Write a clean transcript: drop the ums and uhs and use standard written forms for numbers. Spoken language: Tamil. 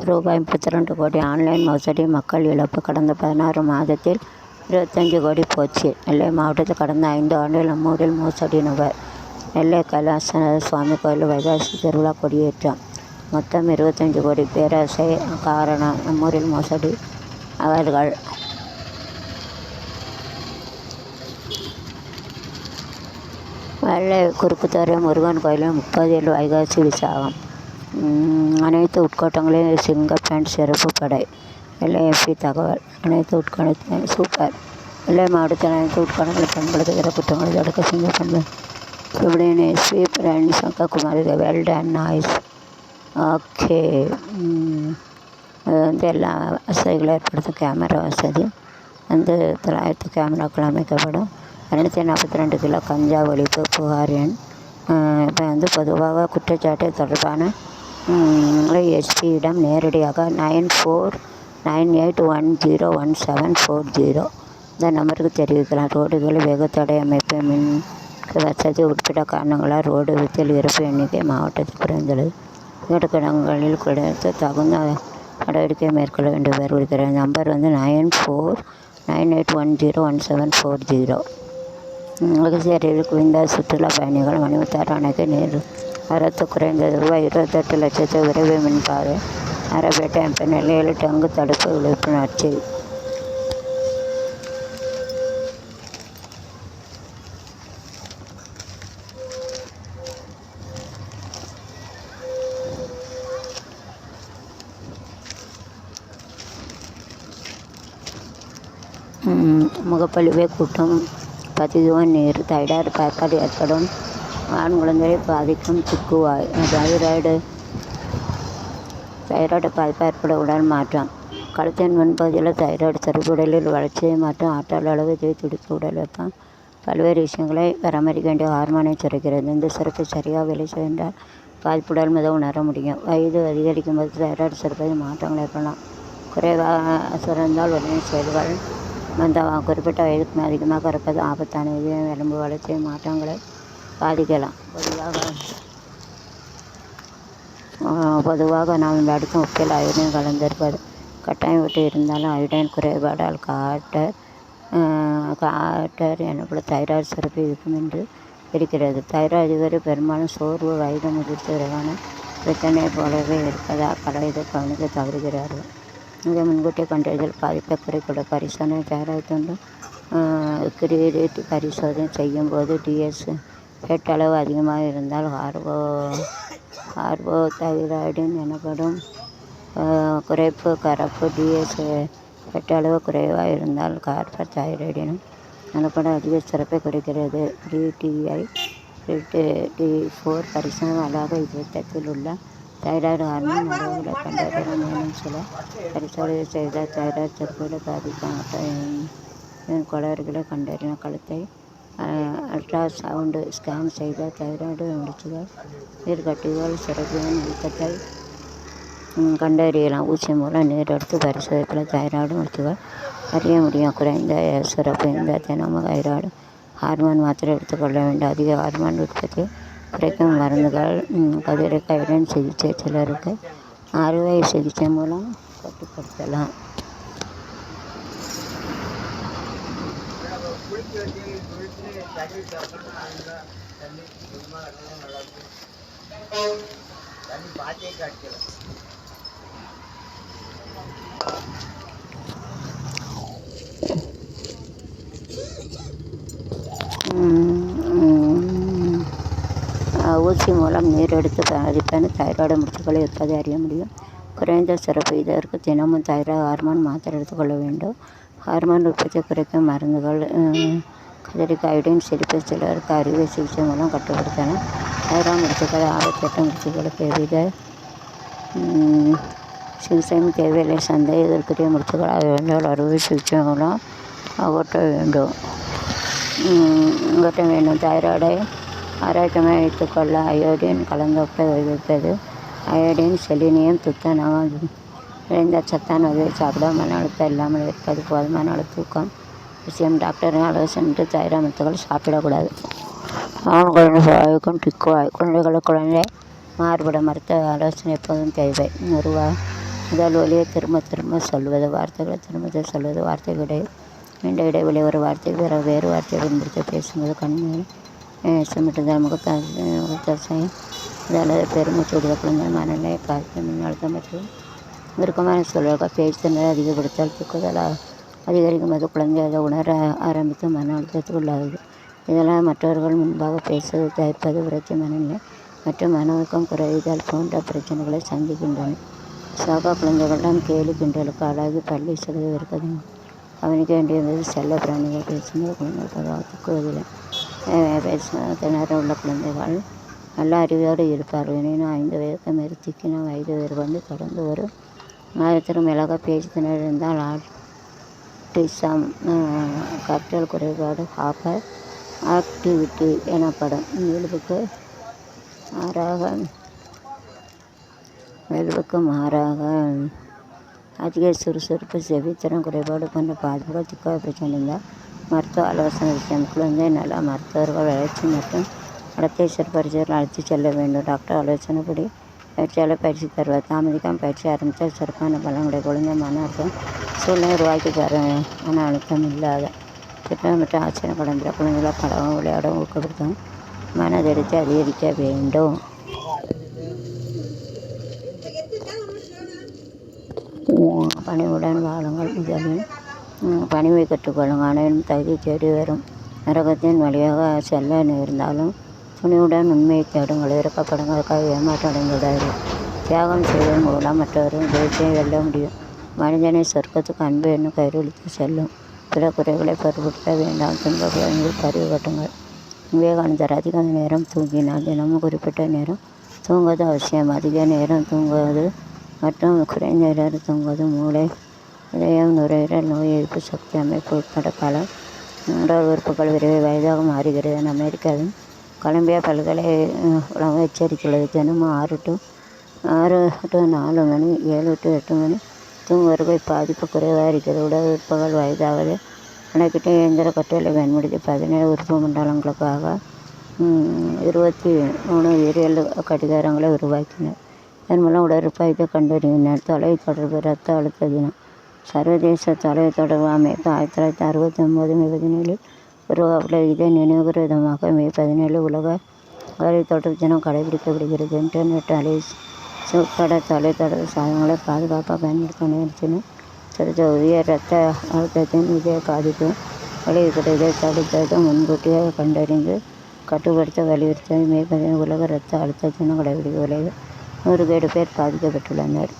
ரூபாய் 32 கோடி ஆன்லைன் மோசடி, மக்கள் இழப்பு. கடந்த 16 மாதத்தில் 25 கோடி போச்சு. நெல்லை மாவட்டத்தில் கடந்த 5 ஆண்டுகள் நம்மூரில் மோசடி நபர். நெல்லை கைலாசநாத சுவாமி கோயில் வைகாசி திருவிழா கொடியேற்றம். மொத்தம் 25 கோடி. பேராசை காரணம் நம்மூரில் மோசடி அவர்கள். வெள்ளை குறுக்குத்துறை முருகன் கோயிலில் 30 வைகாசி விசாகம். அனைத்து உட்கோட்டங்களிலும் சிங்கப்பெண் சிறப்பு படை. நெல்லை எம்பி தகவல். அனைத்து உட்கோட்டத்தையும் சூப்பர். நெல்லை மாவட்டத்தில் அனைத்து உட்கோட்டங்களில் பெண்படுத்துகிற குற்றங்களை தடுக்க சிங்கப்பெண் சுப்ரீம் எஸ்பி பிரணி Shankarkumar. Well done nice. Okay. அது எல்லா வசதிகளும் ஏற்படுத்தும். கேமரா வசதி 900 கேமராக்கள் அமைக்கப்படும். 242 கிலோ கஞ்சா ஒழிப்பு புகார் எண். இப்போ பொதுவாக குற்றச்சாட்டு தொடர்பான எஸ்பியிடம் நேரடியாக 9498101740 இந்த நம்பருக்கு தெரிவிக்கலாம். ரோடுகளில் வேகத்தடை அமைப்பு, மின் வசதி உட்பட காரணங்களால் ரோடு விபத்தில் இறப்பு எண்ணிக்கை மாவட்டத்தில் குறைந்துள்ளது. இடங்களில் குறைத்து தகுந்த நடவடிக்கை மேற்கொள்ள வேண்டும் அறிவுறுத்துகிறது. நம்பர் 9498101740. புதுச்சேரியில் குவிந்த சுற்றுலா பயணிகள். மணிமுத்தாறு அணைக்கு நீர் வரத்து குறைந்தது. ரூபாய் 28 லட்சத்து விரைவு மின்பாதை. அரபேட்டை எம்பி. நெல்லையில் டெங்கு தடுப்பு விழிப்புணர்ச்சி. முகப்பழிவே கூட்டம் பதிவுவன் நீர். தைராய்டு பாய்ப்பால் ஏற்படும் ஆண் குழந்தையை பாதிக்கும் திக்குவாய். தைராய்டு பாதிப்பு ஏற்பட உடல் மாற்றம். கழுத்தின் முன்பகுதியில் தைராய்டு சுரப்பு உடலில் வளர்ச்சியை மாற்றம், ஆற்றல் அளவு, துடிப்பு, உடல் வெப்பம், பல்வேறு விஷயங்களை பராமரிக்க வேண்டிய ஹார்மோனை சுரக்கிறது. இந்த சுரப்பு சரியாக வேலை செய்தால் பாதிப்புடன் முதல் உணர முடியும். வயது அதிகரிக்கும் போது தைராய்டு சுரப்பதில் மாற்றங்கள் ஏற்படலாம். குறைவாக சுரந்தால் உடனே செயல்கள் மந்தமாகும். குறிப்பிட்ட வயதுக்கு அதிகமாக இருப்பது ஆபத்தான இதயம் எலும்பு வளர்ச்சி மாற்றங்களை பாதிக்கலாம். பொதுவாக நாம் அடுத்த உப்பில் அயோடின் கலந்திருப்பது கட்டாயம் விட்டு இருந்தாலும் அயோடின் குறைபாடால் காட்டர் எனப்படும் தைராய்டு சுரப்பி இருக்கும் என்று இருக்கிறது. தைராய்டு இதுவரை பெரும்பாலும் சோர்வு, வயது முதிர்ச்சி, விரைவான பிரச்சனை போலவே இருப்பதால் பல இதை கவனிக்க தவறுகிறார்கள். இதை முன்கூட்டிய கண்டறிதல் பாதிப்பை குறைக்கூட. பரிசோதனை தைராய்டு துண்டு கிரீடிட் பரிசோதனை செய்யும் போது டிஎஸ் ஃபேட் அளவு அதிகமாக இருந்தால் கார்போதைராய்டின் எனப்படும் குறைப்பு கரப்பு. டிஎஸ் ஃபேட் அளவு குறைவாக இருந்தால் கார்போதைராய்டினும் எனப்படும் அதிக சுரப்பை குறைக்கிறது. டிடிஐ T4 பரிசோதனை அல்லாத இரத்தத்தில் உள்ள தைராய்டு ஹார்மோன் அளவுகளை கண்டறிய. மேலும் சில பரிசோதனை செய்தால் தைராய்டு சுரப்புகளை பாதிக்கும் கோளாறுகளை கண்டறிய. கழுத்தை அல்ட்ராசவுண்டு ஸ்கேன் செய்தால் தைராய்டு முடிச்சுகள், நீர்க்கட்டிகள், சுரப்பியின் வீக்கத்தை கண்டறியலாம். ஊசி மூலம் நீர் எடுத்து பரிசோதிப்பில் தைராய்டு முடிச்சுகள் அறிய முடியும். குறைந்த சுரப்பு. இந்த தினமும் தைராய்டு ஹார்மோன் மாத்திரை எடுத்துக்கொள்ள வேண்டும். அதிக ஹார்மோன் உற்பத்தி குறைக்கும் மருந்துகள். கதிரியக்க அயோடின் சிகிச்சை சிலருக்கு அறுவை சிகிச்சை மூலம் கட்டுப்படுத்தலாம். ஊசி மூலம் நீர் எடுத்து பாதிப்பான தைராய்டு முடிச்சுக்களை இருப்பதை அறிய முடியும். குறைந்த சிறப்பு. இதற்கு தினமும் தைராய்டு ஹார்மோன் மாத்திரை எடுத்துக்கொள்ள வேண்டும். ஹார்மோன் உற்பத்தியை குறைக்கும் மருந்துகள். கதிரியக்க அயோடின் சிரிப்பு சிலருக்கு அறுவை சிகிச்சை மூலம் கட்டுப்படுத்தலாம். தைராய்டு முடிச்சுக்கள் ஆபத்தற்ற முடிச்சுக்களுக்கு எவ்வித சிகிச்சையும் தேவையில்லை. சந்தேகத்திற்குரிய முடிச்சுக்கள் ஆகியவற்றால் அறுவை சிகிச்சை மூலம் அகற்ற வேண்டும். தைராய்டை ஆரோக்கியமாக வைத்துக்கொள்ள அயோடின் கலந்தொப்பை வைப்பது. அயோடின், செலினியம், துத்தநாகம் நிறைந்த சத்தான உதவி சாப்பிட. மன அழுத்தம் இல்லாமல் இருப்பது. போதுமான அளவு தூக்கம் விஷயம். டாக்டரின் ஆலோசனை தைராய்டு மருந்துகள் சாப்பிடக்கூடாது. ஆண் குழந்தை பாதிக்கும் திக்குவாய். குழந்தைகளுக்கு குழந்தை மாறுபடும் மருத்துவ ஆலோசனை எப்போதும் தேவை. முதல் ஒலியை திரும்ப திரும்ப சொல்வது வார்த்தைகளை திரும்ப சொல்வது வார்த்தை நீண்ட இடைவெளி ஒரு வார்த்தைக்கு வேறு வார்த்தையை பயன்படுத்தி பேசும்போது கண்மையில் சுமிட்டுதல் முகத்தசை அல்லது பெருமூச்சு விடுதல் குழந்தை மனநிலை காய்ச்சல் மின்னழுத்தம் மற்றும் விருக்கமான சொல்வர்கள் பேச்சு திறனை அதிகப்படுத்தல் தூக்குதல் அதிகரிக்கும் போது குழந்தை அதை உணர ஆரம்பித்து மன அழுத்தத்துக்கு உள்ளாகுது. இதெல்லாம் மற்றவர்கள் முன்பாக பேசுவது தவிர்ப்பது விரக்தி மனநிலை மற்றும் மன ஊக்கம் குறைதல் போன்ற பிரச்சனைகளை சந்திக்கின்றன. சக குழந்தைகளிடம் கேலி கிண்டலுக்கு ஆளாகி பள்ளி செலவு இருப்பது கவனிக்க வேண்டியது செல்ல பிராணிகள் பேசும்போது குழந்தைகள் பொதுவாக தூக்குவதில்லை. திணற உள்ள குழந்தைகள் நல்ல அறிவோடு இருப்பார்கள். எனினும் 5 வயதுக்கு மேல் திக்கின வயது வேறுபாடு தொடர்ந்து ஒரு மாதத்திற்கு மேலாக பேச்சு திணறல் இருந்தால் ஆட்டிசம் கற்றல் குறைபாடு ஹாப்பர் ஆக்டிவிட்டி எனப்படும். இயல்புக்கு மாறாக அதிக சுறுசுறுப்பு செவித்திறன் குறைபாடு போன்ற பாதிப்புகள் திக்காக பிரச்சனை இருந்தால் மருத்துவ ஆலோசனை விஷயம். குழந்தை நல மருத்துவர்கள் வளர்ச்சி மற்றும் நடத்தை சிறப்பரிசர்கள் அழைத்து செல்ல வேண்டும். டாக்டர் ஆலோசனைப்படி பயிற்சியாளர் பயிற்சி தருவார். தாமதிக்காமல் பயிற்சி ஆரம்பித்தால் சிறப்பான பலனுடைய குழந்தை மன அழுத்தம் சூழ்நிலை உருவாக்கி தர மன அழுத்தம் இல்லாத திட்டம் மற்றும் ஆச்சரியம் கடந்த குழந்தைகளை பழகவும் விளையாடவும் ஊக்கப்படுத்தவும் மனதிருப்தி அதிகரிக்க வேண்டும். பணிவுடன் வாழுங்கள். முதலில் பணிவை கற்றுக்கொள்ளுங்கள். அனைவரும் தகுதி தேடி வரும் நரகத்தின் வழியாக செல்ல நேர்ந்தாலும் துணிவுடன் உண்மையை தேடுங்கள். இறக்கப்படுவதற்காக ஏமாற்றம் அடைந்துவிடாது. தியாகம் செய்வதன் மூலம் மற்றவர்கள் ஜெயிச்சை வெல்ல முடியும். மனிதனை சொர்க்கத்துக்கு அன்பு என்னும் கயிறுளித்து செல்லும். பிற குறைகளை பொருட்படுத்த வேண்டாம். துன்பப்படுவதில் பரிவு கட்டுங்கள். விவேகானந்தர் அதிக நேரம் தூங்கினால் தினமும் குறிப்பிட்ட நேரம் தூங்குவது அவசியம். அதிக நேரம் தூங்குவது மற்றும் குறைந்த நேரம் தூங்குவது மூளை இதயம் நுரையீரல் நோய் எதிர்ப்பு சக்தி அமைப்பு உட்பட பல உடல் உறுப்புகள் விரைவில் வயதாக மாறுகிறது. அமெரிக்காவின் கொலம்பியா பல்கலைக்கழகம் எச்சரித்துள்ளது. தினமும் 6 to 4 மணி 7 to 8 மணி தூங்குவதற்கு பாதிப்பு குறைவாக இருக்கிறது. உடல் உறுப்புகள் வயதாவது கணக்கிட்டு இயந்திர கட்டளை பயன்படுத்தி 17 உறுப்பு மண்டலங்களுக்காக 23 உயிரியல் கடிகாரங்களை உருவாக்கினர். இதன் மூலம் உடற்பயிற்சியை கண்டறிந்தனர். தொலைத்தொடர்பு இரத்த அழுத்த தினம் சர்வதேச தொலைத்தொடர்பு அமைப்பு 1969 மே 17 உருவாக்கப்பட்டது. இதை நினைவுகூரும் விதமாக மே 17 உலக தொலைத்தொடர்பு தினம் கடைபிடிக்கப்படுகிறது. இன்டர்நெட் அலைஸ் உட்பட தொலைத்தொடர்பு சாதனங்களை பாதுகாப்பாக பயன்படுத்த நேரத்தினர் திருத்த உயர் இரத்த அழுத்தத்தின் இதய பாதிப்பு விளைவிக்கிறது. இதை தடுத்தது முன்கூட்டியே கண்டறிந்து கட்டுப்படுத்த வலியுறுத்தது. மே 17 உலக இரத்த அழுத்த தினம் கடைபிடிக்க 100 பேர் பாதிக்கப்பட்டுள்ளனர்.